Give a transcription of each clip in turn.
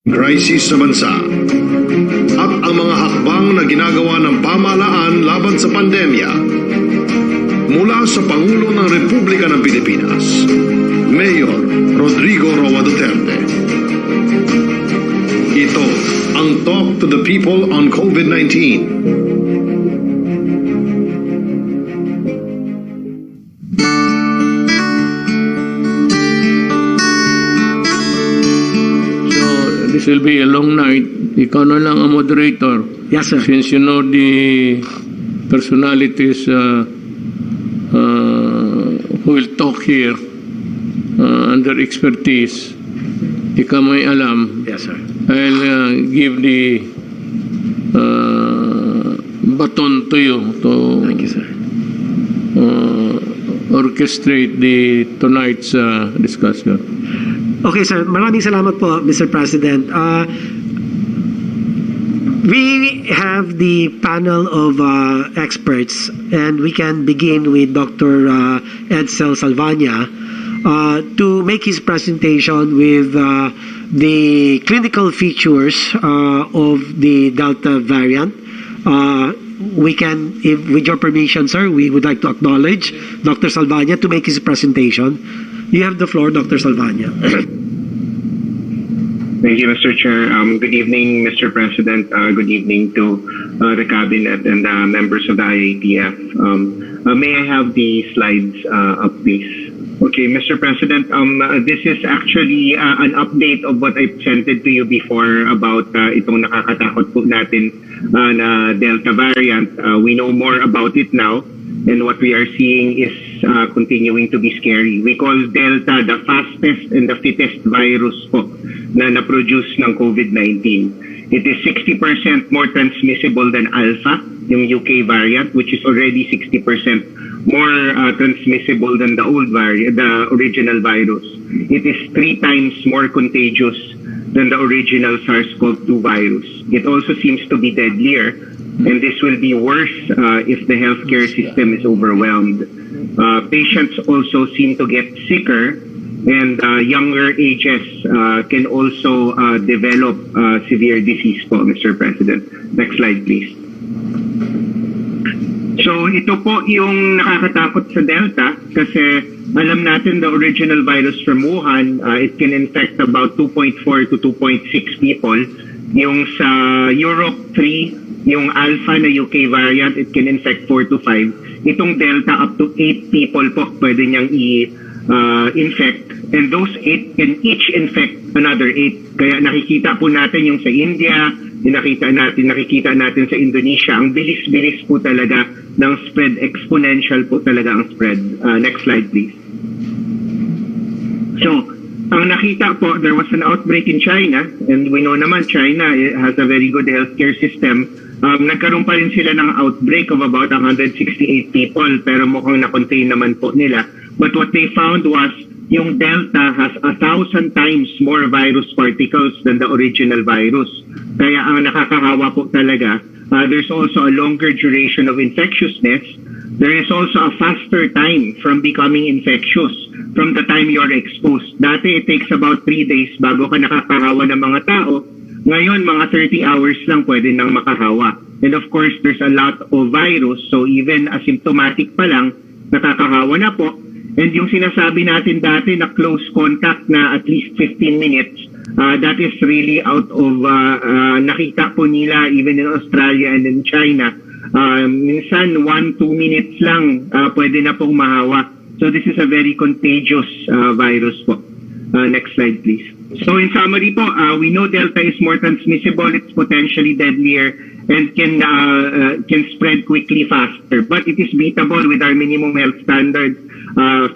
crisis sa bansa at ang mga hakbang na ginagawa ng pamahalaan laban sa pandemya. Mula sa Pangulo ng Republika ng Pilipinas, Mayor Rodrigo Roa Duterte. Ito ang Talk to the People on COVID-19. This will be a long night. Ikaw na lang ang moderator. Yes, sir. Since you know the personalities who will talk here under expertise, ikaw may alam. Yes, sir. I'll give the baton to you to Thank you, sir. orchestrate tonight's discussion. Okay, sir. Maraming salamat po, Mr. President. We have the panel of experts, and we can begin with Dr. Edsel Salvania to make his presentation with the clinical features of the Delta variant. We can, with your permission, sir, we would like to acknowledge Dr. Salvania to make his presentation. You have the floor, Dr. Salvania. Thank you, Mr. Chair. Good evening, Mr. President. Good evening to the Cabinet and members of the IATF. May I have the slides up, please? Okay, Mr. President, this is actually an update of what I presented to you before about itong nakakatakot po natin na Delta variant. We know more about it now, and what we are seeing is continuing to be scary. We call Delta the fastest and the fittest virus po na na-produce ng COVID-19. It is 60% more transmissible than Alpha, yung UK variant, which is already 60% more transmissible than the old variant, the original virus. It is 3 times more contagious than the original SARS-CoV-2 virus. It also seems to be deadlier, and this will be worse if the healthcare system is overwhelmed. Patients also seem to get sicker, and younger ages can also develop severe disease po, Mr. President. Next slide, please. So ito po yung nakakatakot sa Delta kasi alam natin the original virus from Wuhan, it can infect about 2.4 to 2.6 people. Yung sa Europe 3, yung Alpha na UK variant, it can infect 4 to 5. Itong Delta up to 8 people po pwede niyang infect, and those 8 can each infect another 8. Kaya nakikita po natin yung sa India, nakikita natin sa Indonesia, ang bilis-bilis po talaga ng spread, exponential po talaga ang spread. Next slide, please. So, ang nakita po, there was an outbreak in China, and we know naman China has a very good healthcare system. Nagkaroon pa rin sila ng outbreak of about 168 people, pero mukhang na-contain naman po nila. But what they found was yung Delta has 1,000 times more virus particles than the original virus. Kaya ang nakakahawa po talaga, there's also a longer duration of infectiousness. There is also a faster time from becoming infectious from the time you're exposed. Dati it takes about 3 days bago ka nakakahawa ng mga tao. Ngayon, mga 30 hours lang pwede nang makahawa. And of course, there's a lot of virus, so even asymptomatic pa lang, nakakahawa na po. And yung sinasabi natin dati na close contact na at least 15 minutes, that is really out of, nakita po nila even in Australia and in China. Minsan 1-2 minutes lang pwede na pong mahawa. So this is a very contagious virus po. Next slide, please. So in summary po, we know Delta is more transmissible, it's potentially deadlier, and can spread quickly faster. But it is beatable with our minimum health standards,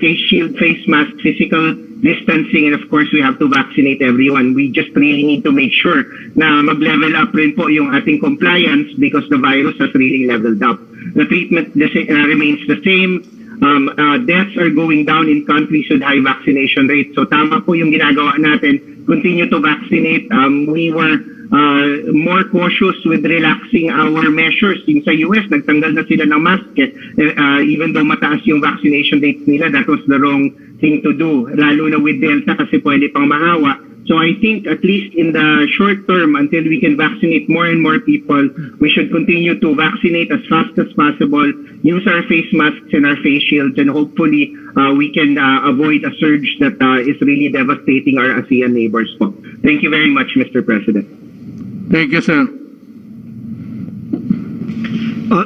face shield, face mask, physical distancing, and of course we have to vaccinate everyone. We just really need to make sure na mag-level up rin po yung ating compliance because the virus has really leveled up. The treatment remains the same. Deaths are going down in countries with high vaccination rates. So tama po yung ginagawa natin. Continue to vaccinate. We were more cautious with relaxing our measures. Yung sa US, nagtanggal na sila ng mask. Even though mataas yung vaccination rates nila, that was the wrong thing to do. Lalo na with Delta kasi pwede pang mahawa. So I think at least in the short term, until we can vaccinate more and more people, we should continue to vaccinate as fast as possible, use our face masks and our face shields, and hopefully we can avoid a surge that is really devastating our ASEAN neighbors po. Thank you very much, Mr. President. Thank you, sir.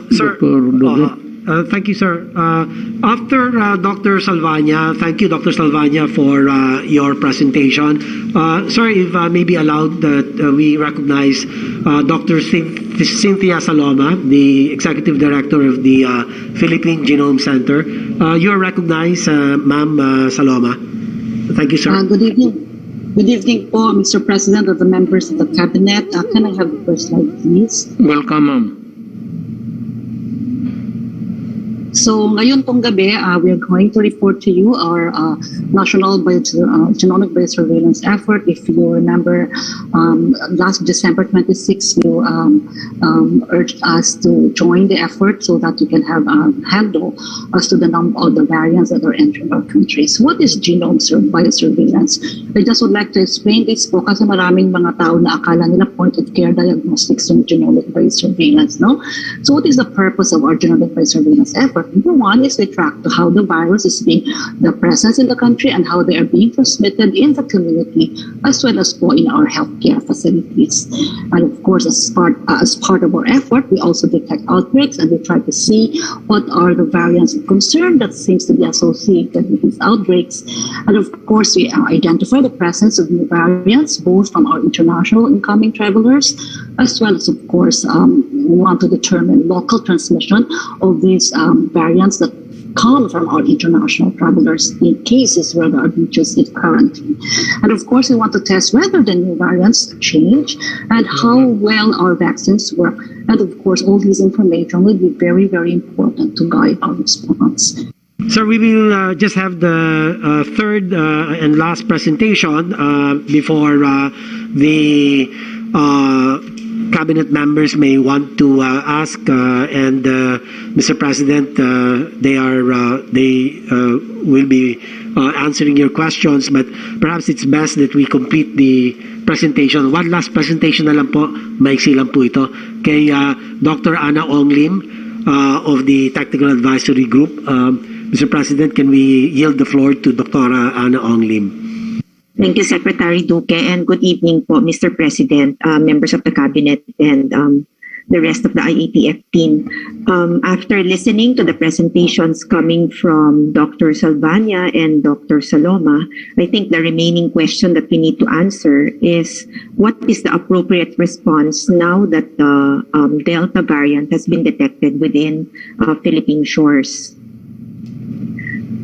Sir, Dr. Duque. thank you, sir. After Dr. Salvania, thank you, Dr. Salvania, for your presentation. Sir, if maybe allowed that we recognize Dr. Cynthia Saloma, the Executive Director of the Philippine Genome Center. You are recognized, Ma'am Saloma. Thank you, sir. Good evening. Good evening po, Mr. President, of the members of the Cabinet. Can I have the first slide, please? Welcome, ma'am. So ngayon pong gabi, we are going to report to you our national genomic biosurveillance effort. If you remember, last December 26, you urged us to join the effort so that we can have a handle as to the number of the variants that are entering our countries. What is genome biosurveillance? I just would like to explain this po kasi maraming mga tao na akala nila point-of-care diagnostics yung genomic biosurveillance, no? So what is the purpose of our genomic biosurveillance effort? Number one is they track to how the virus is being, the presence in the country and how they are being transmitted in the community as well as in our healthcare facilities. And of course, as part of our effort, we also detect outbreaks and we try to see what are the variants of concern that seems to be associated with these outbreaks. And of course, we identify the presence of new variants, both from our international incoming travelers, as well as, of course, we want to determine local transmission of these variants that come from our international travelers in cases where there are breaches in quarantine. And of course, we want to test whether the new variants change and how well our vaccines work. And of course, all these information will be very, very important to guide our response. Sir, we will just have the third and last presentation before the cabinet members may want to ask, and Mr. President, they will be answering your questions, but perhaps it's best that we complete the presentation. One last presentation na lang po, maiksi lang po ito, kay Dr. Ana Onglim of the Technical Advisory Group. Mr. President, can we yield the floor to Dr. Ana Onglim? Thank you, Secretary Duque, and good evening po, Mr. President, members of the Cabinet, and the rest of the IATF team. After listening to the presentations coming from Dr. Salvania and Dr. Saloma, I think the remaining question that we need to answer is what is the appropriate response now that the Delta variant has been detected within Philippine shores?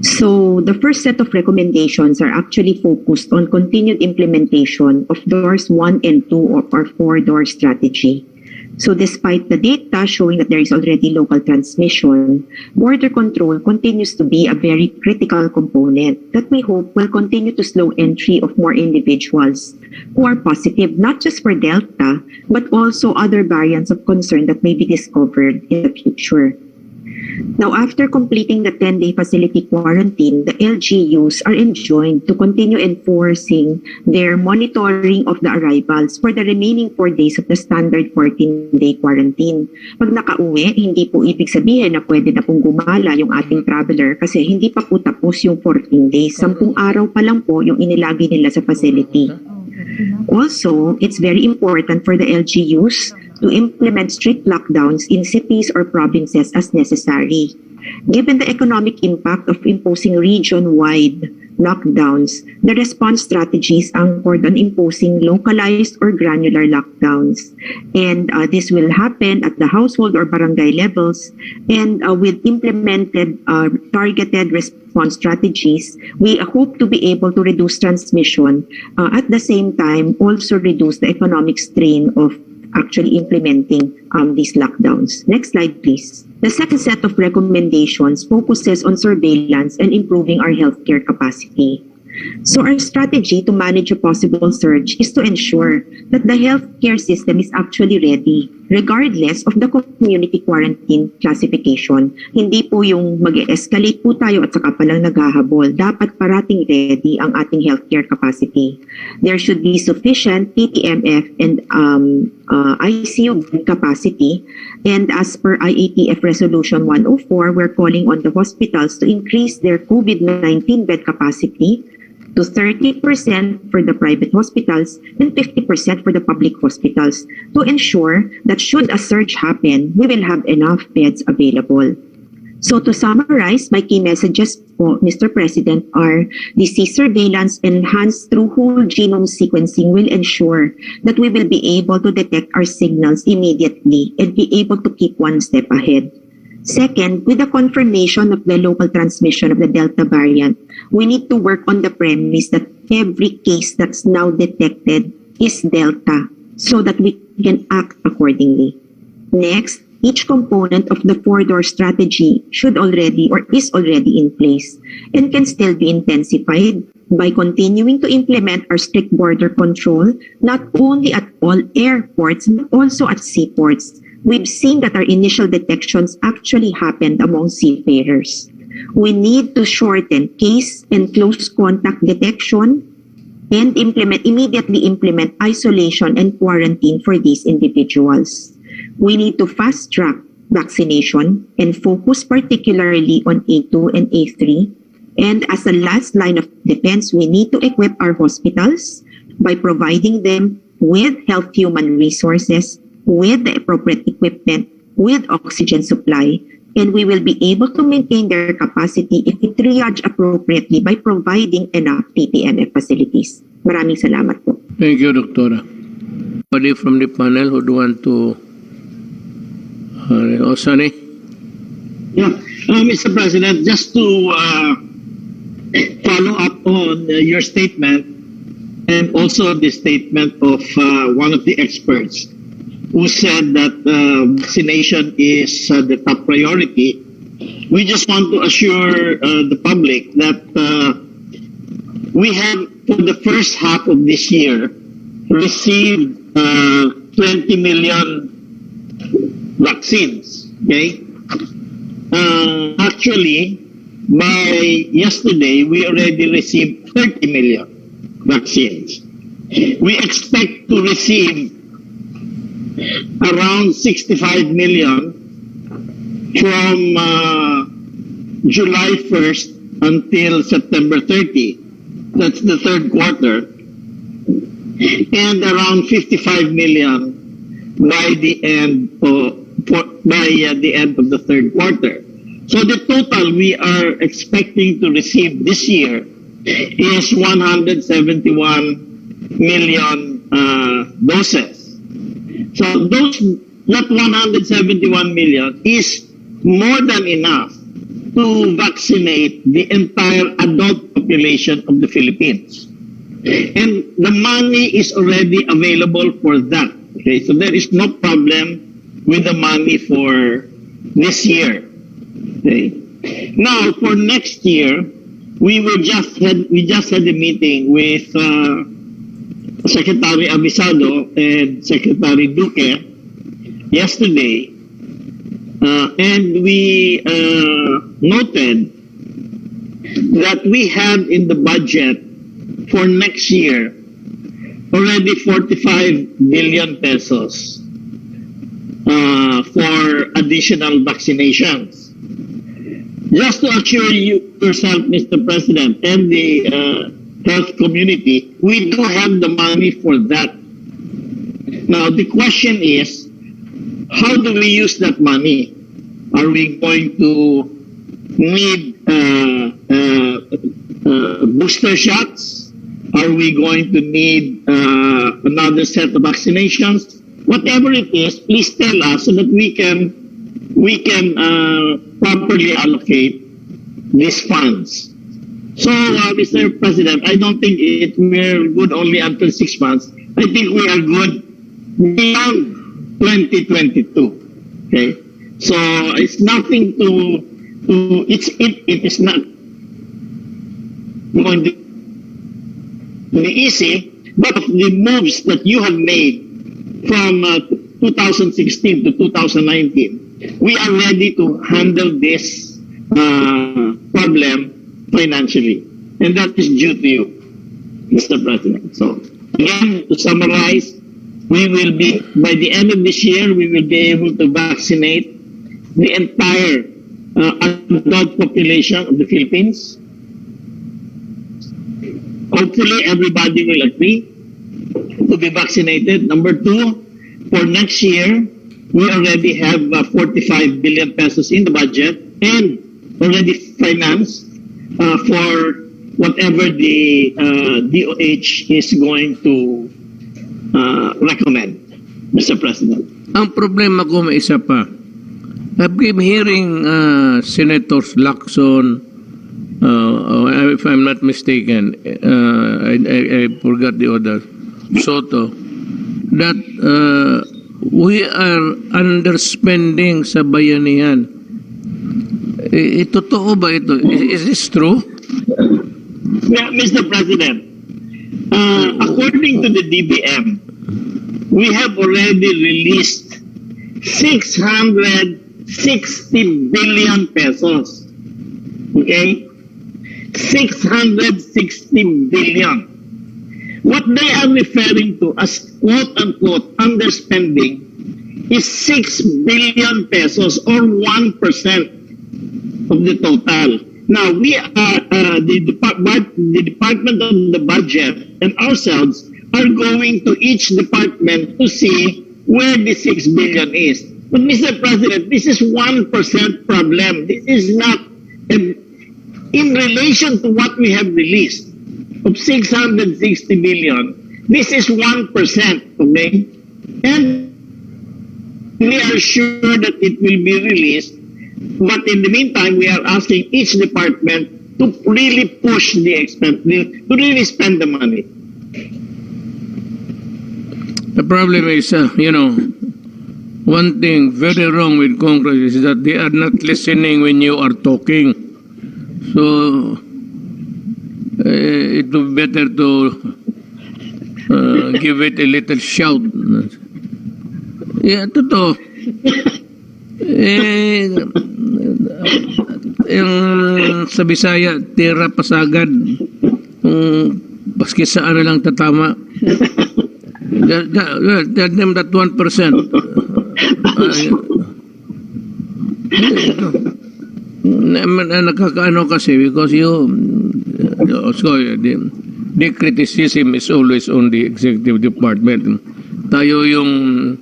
So the first set of recommendations are actually focused on continued implementation of doors 1 and 2 of our 4-door strategy. So despite the data showing that there is already local transmission, border control continues to be a very critical component that we hope will continue to slow entry of more individuals who are positive not just for Delta, but also other variants of concern that may be discovered in the future. Now, after completing the 10-day facility quarantine, the LGUs are enjoined to continue enforcing their monitoring of the arrivals for the remaining 4 days of the standard 14-day quarantine. Pag nakauwi, hindi po ibig sabihin na pwede na pong gumala yung ating traveler kasi hindi pa po tapos yung 14 days. 10 araw pa lang po yung inilagay nila sa facility. Also, it's very important for the LGUs to implement strict lockdowns in cities or provinces as necessary. Given the economic impact of imposing region-wide lockdowns, the response strategies anchored on imposing localized or granular lockdowns. And this will happen at the household or barangay levels. And with implemented targeted response strategies, we hope to be able to reduce transmission, at the same time also reduce the economic strain of actually implementing these lockdowns. Next slide, please. The second set of recommendations focuses on surveillance and improving our healthcare capacity. So our strategy to manage a possible surge is to ensure that the healthcare system is actually ready regardless of the community quarantine classification. Hindi po yung mag-escalate po tayo at saka palang naghahabol. Dapat parating ready ang ating healthcare capacity. There should be sufficient PTMF and ICU capacity. And as per IATF Resolution 104, we're calling on the hospitals to increase their COVID-19 bed capacity to 30% for the private hospitals and 50% for the public hospitals to ensure that should a surge happen, we will have enough beds available. So to summarize, my key messages po, Mr. President, are disease surveillance enhanced through whole genome sequencing will ensure that we will be able to detect our signals immediately and be able to keep one step ahead. Second, with the confirmation of the local transmission of the Delta variant, we need to work on the premise that every case that's now detected is Delta so that we can act accordingly. Next, each component of the four-door strategy should already or is already in place and can still be intensified by continuing to implement our strict border control, not only at all airports, but also at seaports. We've seen that our initial detections actually happened among seafarers. We need to shorten case and close contact detection and immediately implement isolation and quarantine for these individuals. We need to fast-track vaccination and focus particularly on A2 and A3. And as a last line of defense, we need to equip our hospitals by providing them with health human resources, with the appropriate equipment, with oxygen supply, and we will be able to maintain their capacity if we triage appropriately by providing enough PPMF facilities. Maraming salamat po. Thank you, Doctora. Anybody from the panel who want to... Sunny? Yeah, Mr. President, just to follow up on your statement and also the statement of one of the experts who said that vaccination is the top priority. We just want to assure the public that we have, for the first half of this year, received 20 million vaccines. Okay? Actually, by yesterday, we already received 30 million vaccines. We expect to receive around 65 million from July 1st until September 30. That's the third quarter. And around 55 million by the end of the third quarter. So the total we are expecting to receive this year is 171 million doses. So that 171 million is more than enough to vaccinate the entire adult population of the Philippines. And the money is already available for that. Okay, so there is no problem with the money for this year. Okay. Now, for next year, we just had a meeting with Secretary Abisado and Secretary Duque yesterday, and we noted that we have in the budget for next year already 45 billion pesos for additional vaccinations. Just to assure you yourself, Mr. President, and the health community, we do have the money for that. Now, the question is, how do we use that money? Are we going to need booster shots? Are we going to need another set of vaccinations? Whatever it is, please tell us so that we can properly allocate these funds. So, Mr. President, I don't think we're good only until 6 months. I think we are good beyond 2022. Okay, so it's nothing it is not going to be easy, but the moves that you have made from 2016 to 2019, we are ready to handle this problem financially. And that is due to you, Mr. President. So, again, to summarize, we will be, by the end of this year, we will be able to vaccinate the entire adult population of the Philippines. Hopefully, everybody will agree to be vaccinated. Number two, for next year, we already have 45 billion pesos in the budget and already financed for whatever the DOH is going to recommend, Mr. President. Ang problema ko may isa pa. I've been hearing Senators Lacson, if I'm not mistaken, I forgot the other, Soto, that we are underspending sa bayanihan. Totoo ba ito? Is this true? Yeah, Mr. President, according to the DBM, we have already released 660 billion pesos. Okay? 660 billion. What they are referring to as quote-unquote underspending is 6 billion pesos or 1% of the total. Now, we are, the Department of the Budget and ourselves are going to each department to see where the 6 billion is. But Mr. President, this is 1% problem. This is not, in relation to what we have released of 660 billion, this is 1%, okay? And we are sure that it will be released. But in the meantime, we are asking each department to really push the expense, to really spend the money. The problem is, one thing very wrong with Congress is that they are not listening when you are talking. So, it would be better to give it a little shout. Yeah, totoo. Sa Bisaya, tira pasagad. Paski saan na lang tatama. Tell them that 1%. Nakakaano kasi because the criticism is always on the executive department. Tayo yung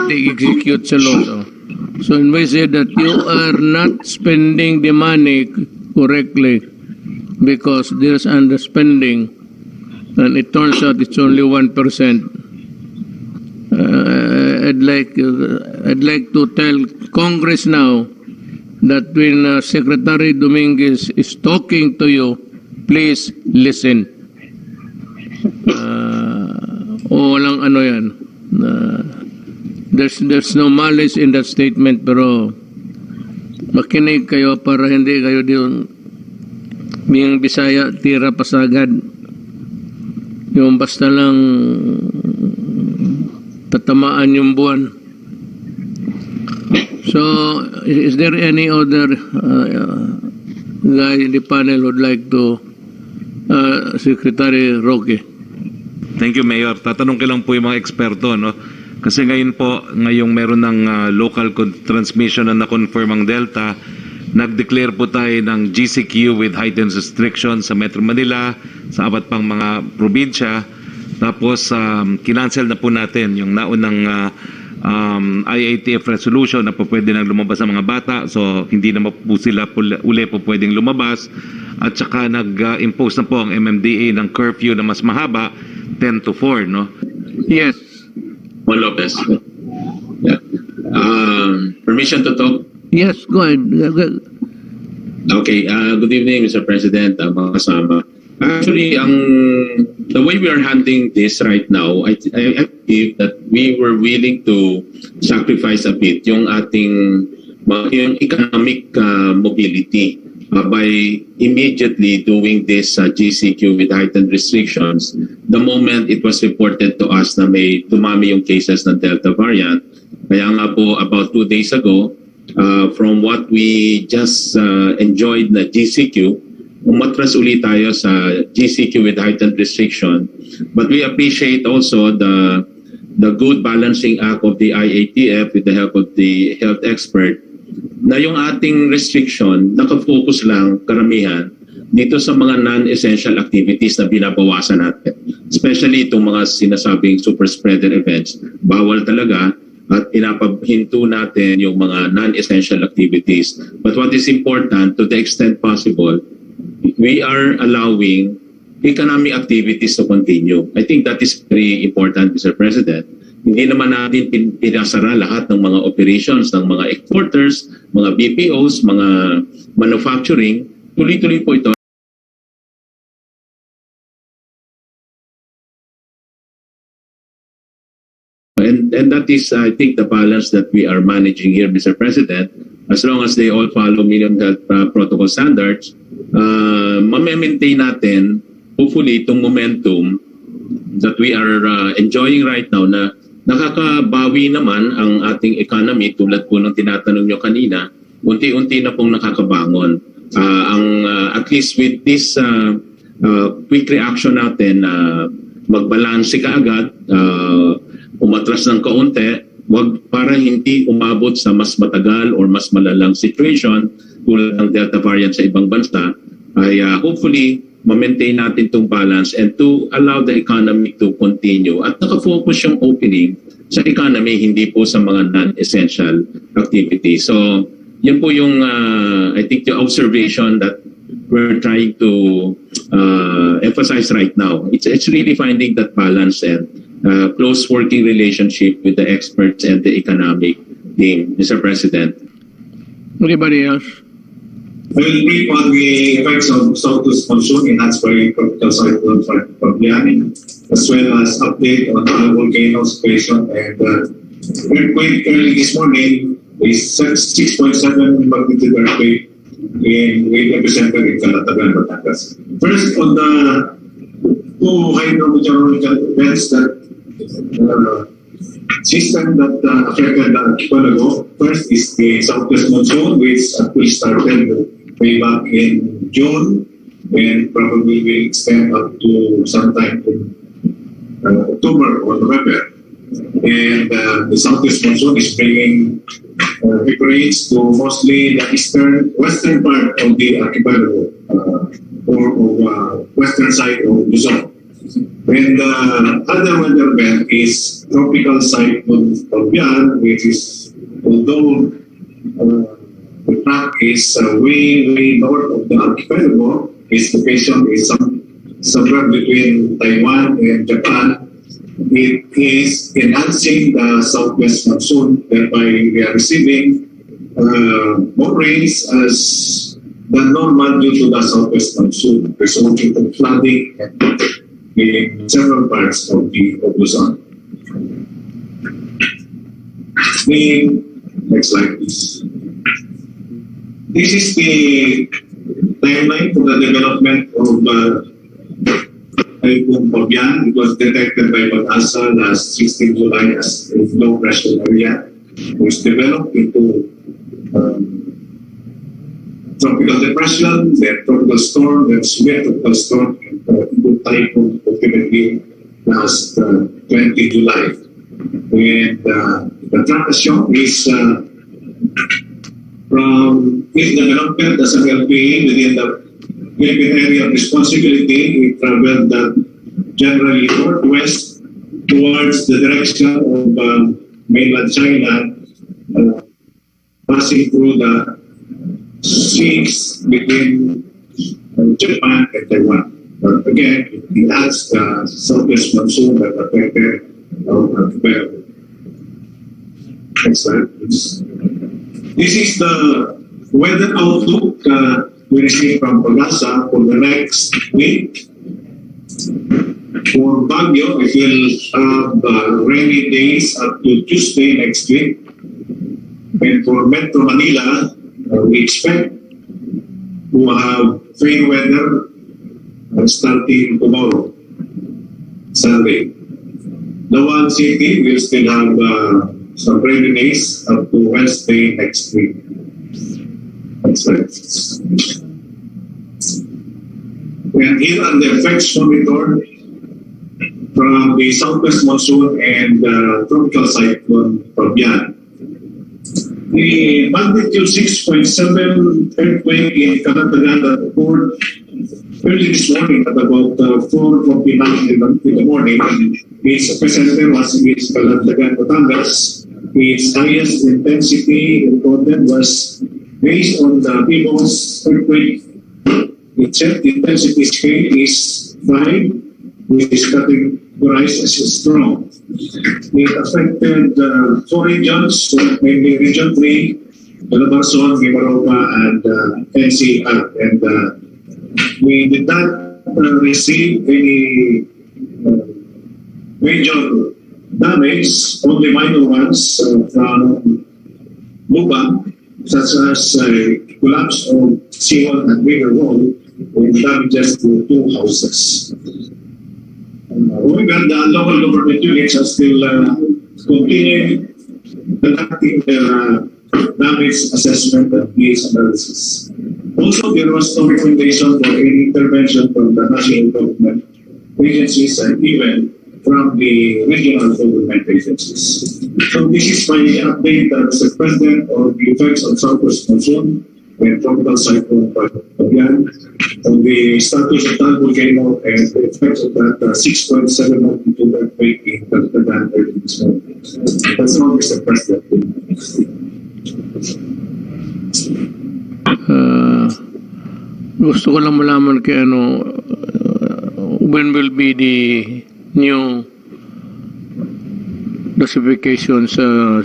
execute sa loto. So when we say that you are not spending the money correctly because there's underspending and it turns out it's only 1%, I'd like to tell Congress now that when Secretary Dominguez is talking to you, please listen. Walang ano yan. There's no malice in that statement, pero makinig kayo para hindi kayo din yung Bisaya tira pasagad. Yung basta lang tatamaan yung buwan. So, is there any other guy in the panel who would like to Secretary Roque? Thank you, Mayor. Tatanong ko lang po yung mga eksperto, no? Kasi ngayon po, ngayong meron ng local transmission na na-confirm ang Delta, nag-declare po tayo ng GCQ with heightened restrictions sa Metro Manila, sa apat pang mga probinsya. Tapos, kinancel na po natin yung naunang IATF resolution na po pwede nang lumabas ang mga bata. So, hindi na po sila uli po pwedeng lumabas. At saka nag-impose na po ang MMDA ng curfew na mas mahaba, 10 to 4, no? Yes. Juan Lopez. Yeah. Permission to talk? Yes, go ahead. Okay. Good evening, Mr. President, mga kasama. Actually, the way we are handling this right now, I believe that we were willing to sacrifice a bit yung ating yung economic mobility. by immediately doing this GCQ with heightened restrictions the moment it was reported to us na may dumami yung cases ng Delta variant. Kaya nga po about 2 days ago, from what we just enjoyed na GCQ, umatras ulit tayo sa GCQ with heightened restriction. But we appreciate also the good balancing act of the IATF with the help of the health expert na yung ating restriction nakafocus lang karamihan dito sa mga non-essential activities na binabawasan natin. Especially itong mga sinasabing super spreader events, bawal talaga at pinapahinto natin yung mga non-essential activities. But what is important, to the extent possible, we are allowing economic activities to continue. I think that is very important, Mr. President. Hindi naman natin pinasara lahat ng mga operations ng mga exporters, mga BPOs, mga manufacturing. Tuloy-tuloy po ito. And that is, I think, the balance that we are managing here, Mr. President. As long as they all follow minimum health protocol standards, ma-maintain natin, hopefully, itong momentum that we are enjoying right now na nakakabawi naman ang ating economy tulad po ng tinatanong nyo kanina, unti-unti na pong nakakabangon. At least with this quick reaction natin na magbalanse kaagad, umatras ng kaunti, wag para hindi umabot sa mas matagal or mas malalang situation tulad ng Delta variant sa ibang bansa, ay hopefully ma-maintain natin itong balance and to allow the economy to continue. At nakafocus yung opening sa economy, hindi po sa mga non-essential activities. So, yan po yung, I think, the observation that we're trying to emphasize right now. It's really finding that balance and close working relationship with the experts and the economic team, Mr. President. Anybody else? I will brief on the effects of southwest monsoon enhanced by tropical cyclone Fabian, as well as update on the volcano situation. And earthquake early this morning is 6.7 magnitude earthquake with epicenter in Calatagan, Batangas. First, on the two hydrometeorological events that system that affected the archipelago. First is the southwest monsoon, which actually started way back in June and probably will extend up to sometime in October or November. And the southwest monsoon is bringing hurricanes to mostly the western part of the archipelago or western side of Luzon. And the other weather event is tropical cyclone Fabian, which is, although the track is way north of the archipelago, its location is somewhere between Taiwan and Japan. It is enhancing the southwest monsoon, thereby we are receiving more rains as than normal due to the southwest monsoon, resulting in flooding in several parts of Luzon. Next slide, please. This is the timeline for the development of Typhoon Fabian. It was detected by Pag-asa last 16 July as a low pressure area. It was developed into tropical depression, then tropical storm, then severe tropical storm, and into typhoon ultimately last 20 July. And the transition is from its development as an LPA within the Philippine area of responsibility. It traveled generally northwest towards the direction of mainland China, passing through the seas between Japan and Taiwan. But again, it has the southwest monsoon that affected our archipelago. Next slide, please. This is the weather outlook we received from Pag-asa for the next week. For Baguio, it will have rainy days up to Tuesday next week. And for Metro Manila, we expect who have fair weather starting tomorrow, Sunday. The one city will still have some rainy days up to Wednesday next week. That's right. And here are the effects monitored from the southwest monsoon and tropical cyclone Fabian. The magnitude 6.7 earthquake in Calatagan occurred early this morning at about 4:49 in the morning. Its epicenter was in Calatagan, Batangas. Its highest intensity recorded was based on the Pibos earthquake. Its intensity scale is 5, which is categorized as strong. It affected 4 regions, mainly Region 3, Calabarzon, Mimaropa, and NCR. And we did not receive any major damage, only minor ones from Lubang, such as collapse of seawall and river wall, with damages to 2 houses. However, the local government units are still continuing conducting their damage assessment and case analysis. Also, there was no recommendation for any intervention from the national government agencies and even from the regional government agencies. So this is my update, Mr. President, on the effects of southwest monsoon and tropical cyclone Fabian, on the status of Tal volcano and the effects of that 6.7 magnitude earthquake in Calatagan early this morning. That's all, Mr. President. Gusto ko lang malaman kay when will be the new classification sa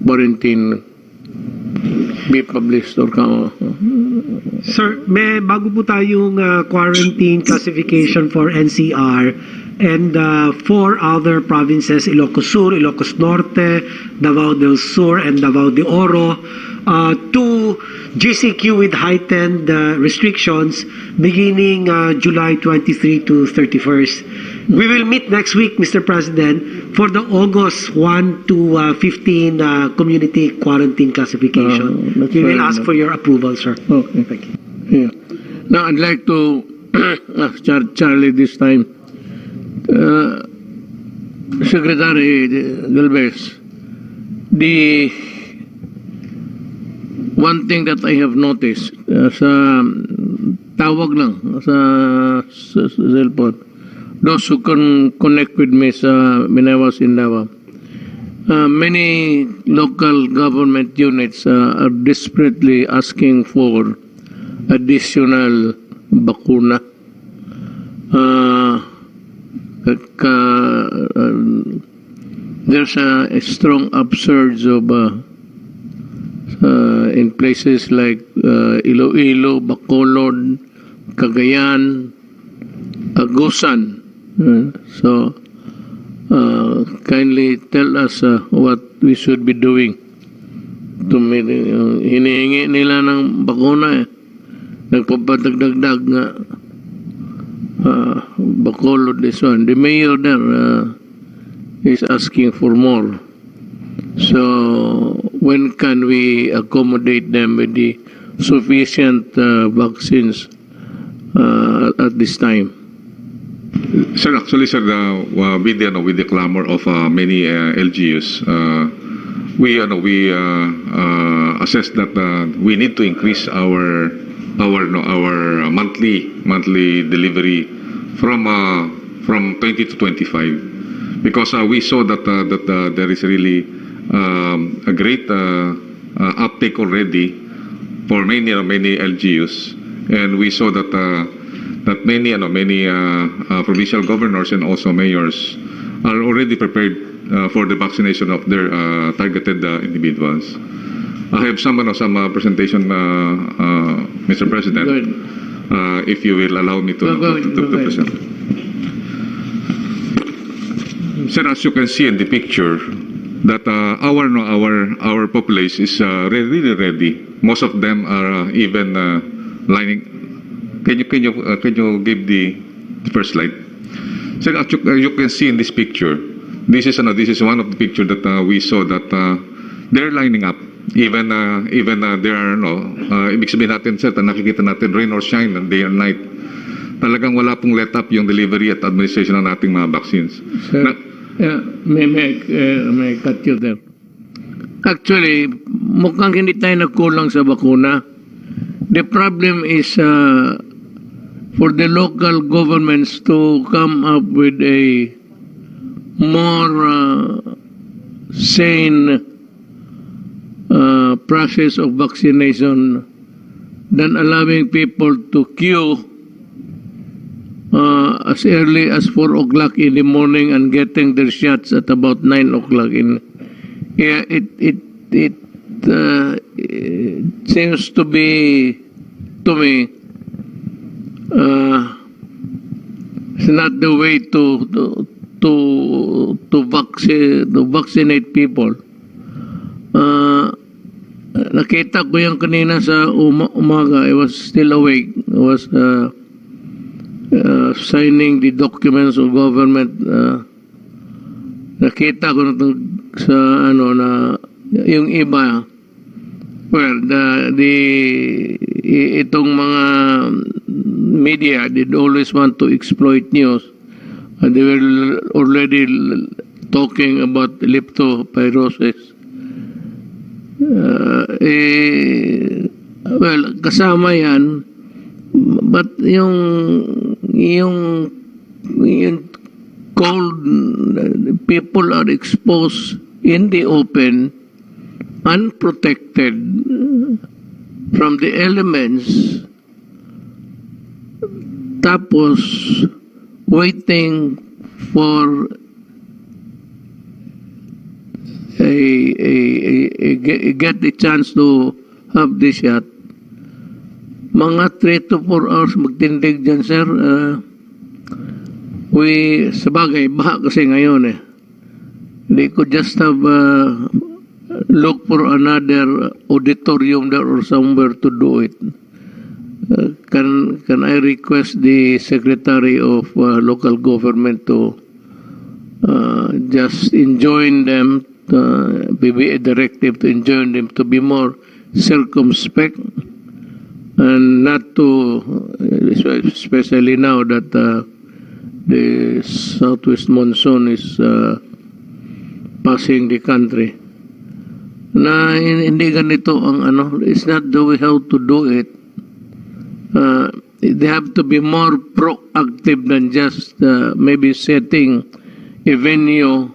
quarantine be published or Sir, may bago po tayong quarantine classification for NCR and 4 other provinces, Ilocos Sur, Ilocos Norte, Davao del Sur, and Davao de Oro, to GCQ with heightened restrictions beginning July 23 to 31st. We will meet next week, Mr. President, for the August 1 to 15 community quarantine classification. We will ask for your approval, sir. Okay. Thank you. Yeah. Now, I'd like to ask Charlie this time. Secretary Galvez, the one thing that I have noticed sa tawag lang sa cellphone, those who can connect with me when I was in Davao, many local government units are desperately asking for additional bakuna. There's a strong upsurge of in places like Iloilo, Bacolod, Cagayan, Agusan. So kindly tell us what we should be doing. Hinihingi nila ng bakuna nagpapadagdag nga Bacolod this one. The mayor there is asking for more. So when can we accommodate them with the sufficient vaccines at this time? Sir, actually, sir, with the clamor of many LGUs, we assess that we need to increase our monthly delivery from 20 to 25, because we saw that there is really a great uptake already for many LGUs, and we saw that many provincial governors and also mayors are already prepared for the vaccination of their targeted individuals. I have some presentation, Mr. President, if you will allow me to present. Sir, as you can see in the picture, that our population is really ready. Most of them are even lining. Can you give the first slide? So you can see in this picture, this is one of the picture that we saw that they're lining up. Even there are ibig sabihin natin, sir, nakikita natin rain or shine, day or night. Talagang wala pong let up yung delivery at administration ng ating mga vaccines. Sir, may cut you there. Actually, mukhang hindi tayo nagkulang sa bakuna. The problem is for the local governments to come up with a more sane process of vaccination than allowing people to queue as early as 4 o'clock in the morning and getting their shots at about 9 o'clock. It seems to be, to me, it's not the way to vaccinate people. Nakita ko yung kanina sa umaga. I was still awake. I was signing the documents of government. Nakita ko sa na yung iba. Well, itong mga media did always want to exploit news. They were already talking about leptospirosis. Well, kasama yan, but yung cold, people are exposed in the open, unprotected from the elements, tapos waiting for get the chance to have the shot. Mga 3 to 4 hours magtindig dyan, sir. Sabagay, baha kasi ngayon eh. They could just have look for another auditorium there or somewhere to do it. Can I request the Secretary of Local Government to just enjoin them, maybe a directive to enjoin them to be more circumspect and not to, especially now that the southwest monsoon is passing the country. Na hindi ganito ang it's not the way how to do it. They have to be more proactive than just maybe setting a venue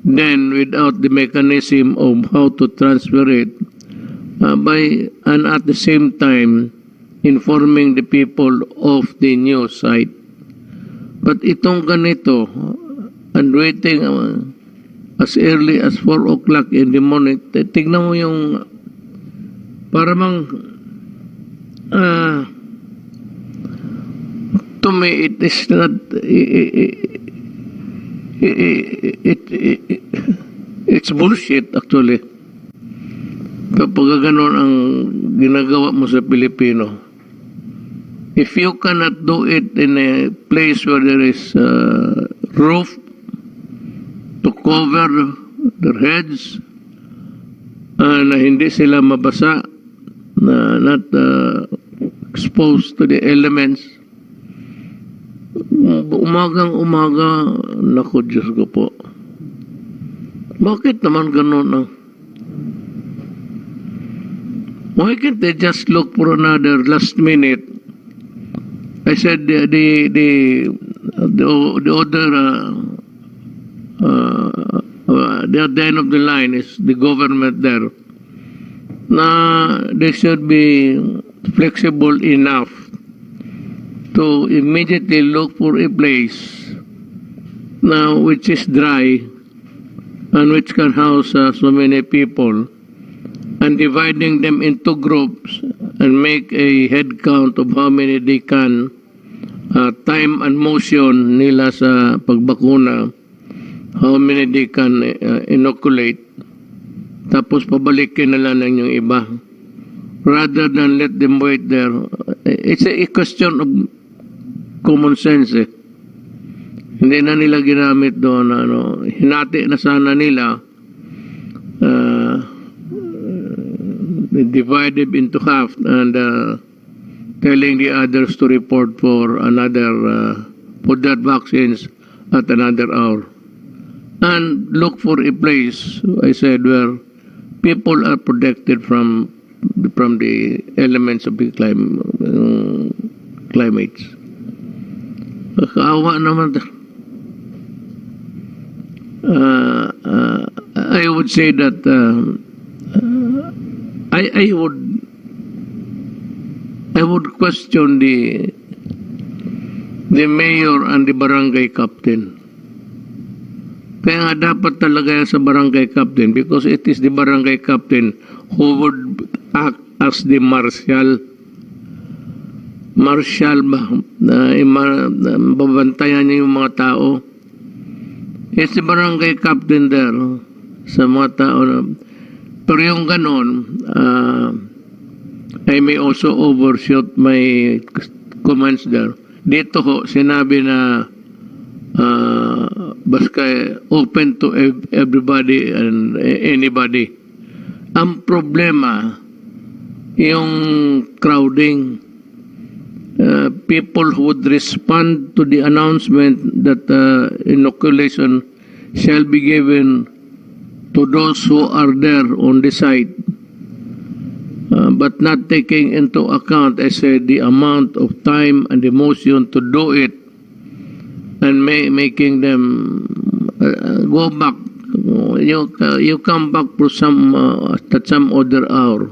then without the mechanism of how to transfer it and at the same time informing the people of the new site. But itong ganito and waiting as early as 4 o'clock in the morning, tignan mo yung para mang to me it is not it's bullshit actually kapag ganon ang ginagawa mo sa Pilipino. If you cannot do it in a place where there is roof to cover their heads na hindi sila mabasa, na not exposed to the elements, umagang-umaga, naku, Diyos ko po. Bakit naman ganun Why can't they just look for another last minute? I said the end of the line is the government there. They should be flexible enough to immediately look for a place now which is dry and which can house so many people, and dividing them into groups and make a head count of how many they can, time and motion nila sa pagbakuna, how many they can inoculate, tapos pabalikin na lang yung iba. Rather than let them wait there. It's a question of common sense eh. Hindi na nila ginamit doon, hinati na sana nila, divided into half and telling the others to report for their vaccines at another hour. And look for a place, I said, where people are protected from the elements of the climates. Kaawa naman. I would say that I would question the mayor and the barangay captain. Kaya nga dapat talaga yan sa barangay captain because it is the barangay captain who would act as the marshal. Marshal ba? Babantayan niya yung mga tao. It's the barangay captain there sa mga tao. Pero yung ganon, I may also overshoot my comments there. Dito ho, sinabi na basta open to everybody and anybody. Ang problema, yung crowding. People who would respond to the announcement that inoculation shall be given to those who are there on the site, but not taking into account, I said, the amount of time and emotion to do it, and making them go back. You come back for at some other hour,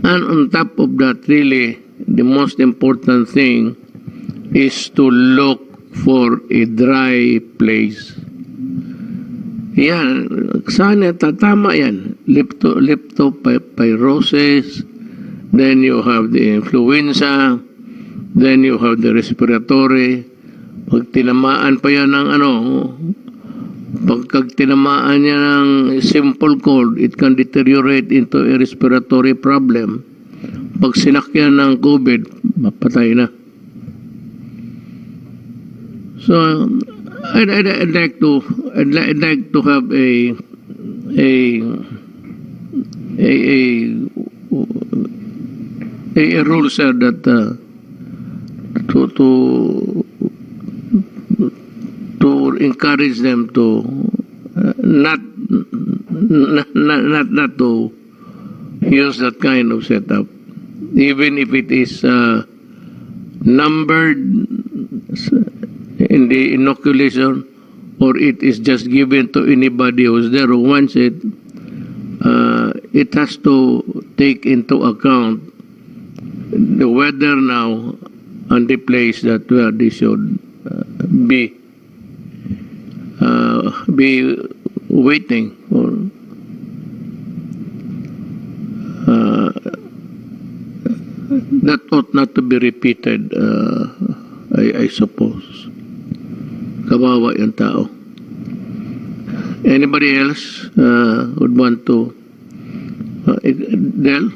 and on top of that, really. The most important thing is to look for a dry place. Yan, sana tatama yan. Leptopyrosis, then you have the influenza, then you have the respiratory. Pag tinamaan pa yan ng pagka tinamaan niya ng simple cold, it can deteriorate into a respiratory problem. Pag sinakyan ng COVID, mapatay na. So, I'd like to have a rule, sir, that to encourage them to not to use that kind of setup. Even if it is numbered in the inoculation or it is just given to anybody who's there who wants it, it has to take into account the weather now and the place that where they should be waiting for. That ought not to be repeated, I suppose. Kawawa yung tao. Anybody else would want to? Del,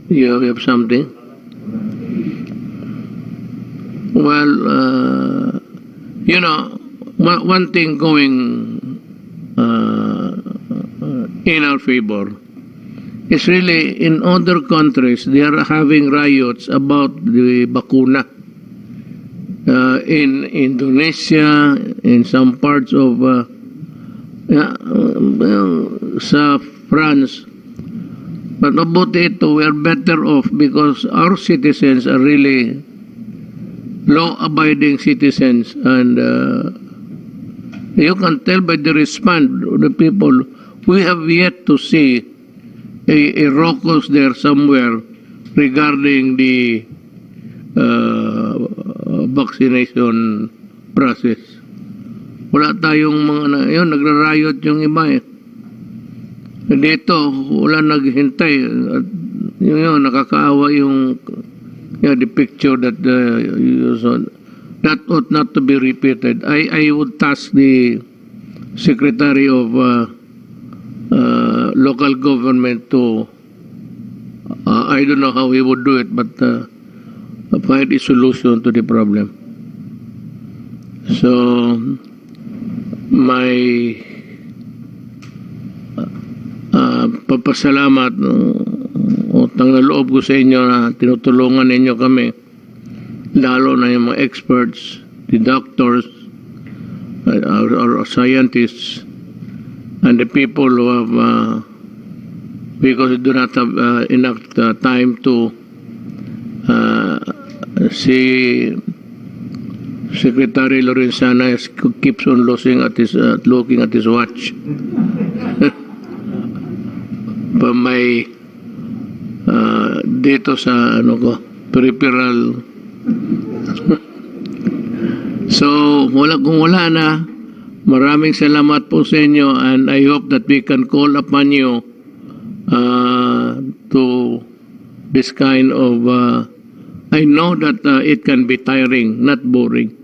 you have something? Well, one thing going in our favor is really in other countries they are having riots about the bakuna. In Indonesia, in some parts of sa France. But about ito, we are better off because our citizens are really law-abiding citizens, and you can tell by the response of the people. We have yet to see a raucous there somewhere regarding the vaccination process. Wala tayong mga yun, nagra-riot yung iba eh. Dito, wala naghintay. Yun, nakakaawa yung the picture that you saw. that ought not to be repeated. I would task the Secretary of Local Government to, I don't know how he would do it, but find a solution to the problem. So, my papasalamat, utang na loob ko sa inyo na tinutulungan ninyo kami, lalo na yung mga experts, the doctors, or scientists, and the people who have, because we do not have enough time to see Secretary Lorenzana keeps on looking at his watch. Pa may dito sa peripheral. So, kung wala na, maraming salamat po sa inyo, and I hope that we can call upon you to this kind of, I know that it can be tiring, not boring.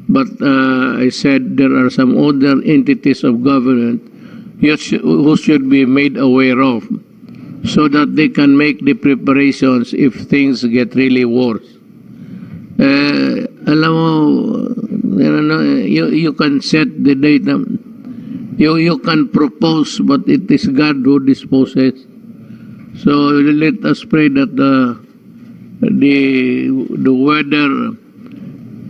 But I said there are some other entities of government who should be made aware of, so that they can make the preparations if things get really worse. Alam mo, you can set the date. You can propose, but it is God who disposes. So let us pray that the weather,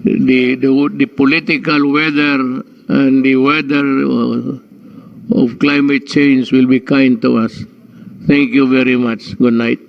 the political weather and the weather of climate change will be kind to us. Thank you very much. Good night.